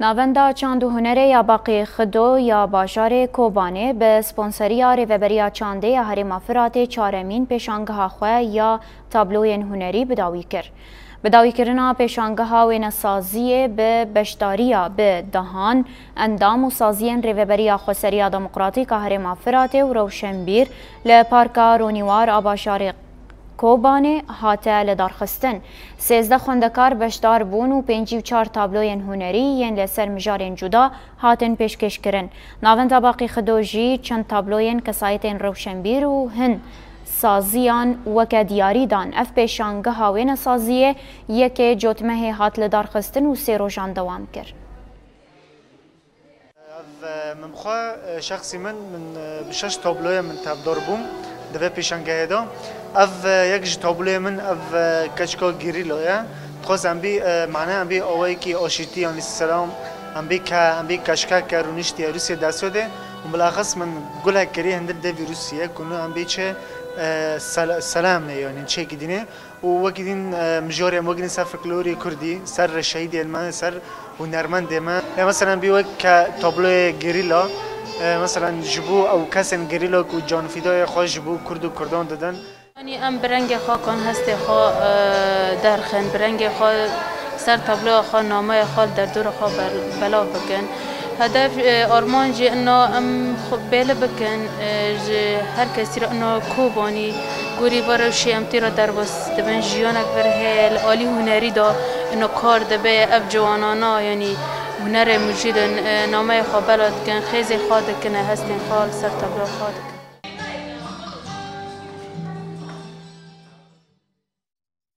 ناوندا چاند و هنر یا باقی خدو یا باشار کوبانه به سپانسریا ریوبریا چانده یا هرما فرات چارمین پیشانگه خواه یا تابلوین هنری بداوی کرد. بداوی کردن پیشانگه و نسازی به بشتاریا به دهان اندام و سازین ریوبریا خوسریا دموکراتیک هرما فرات و روشنبیر لپارکا رونیوار آباشار کوبانه هاته لدارخستن. 13 خوندکار بشدار بون و 54 تابلوین هنری ین لسر مجارین جدا هاتن پیشکش کرن. ناوندا باقی خدوجی چند تابلوین کسایتین روشنبیر و هن سازیان وک دیاری دان اف پیشانگه هاوین سازیه یک جوتمه هات لدارخستن و 3 روزان دوام کرد. من بخوا شخصی من بشش تابلوی من تابدار بوم دوی پیشانگه دا اف یک تابلوی من اف کچکا گریلویه تخواست ام بی معنی ام بی آوایی که آشیتی علیه السلام ام بی کشکا که رونشتی روسیه دست ده و بلاخص من گله کری هندل دوی روسیه کنو ام بی چه سلام نه یعنی چه کدینه و وکدین مجاری ام وکدین سر فلکلوری کردی سر شهیدی المانه سر هنرمند ما مثلا بی وک تابلو گریلا مثلا جبو او کسن گریلا کو جان فیدای خو جبو کرد و کردان دادن یعنی ام برنگ خو کن هست خو درخن برنگ خو سر تابلو خو نامه خو در دور خو بلا بکن هدف آرمان جی انه ام خب بله بکن هر کسی را انه کوبانی گوری باروشی ام تیرا در بس دبن جیانک برهل عالی هنری دا انه کار دبه اف جوانانا یعنی هنر مجید نامه خواه بلاد کن خیزی خواه دکنه هستین خواه سر تابلو خواه دکن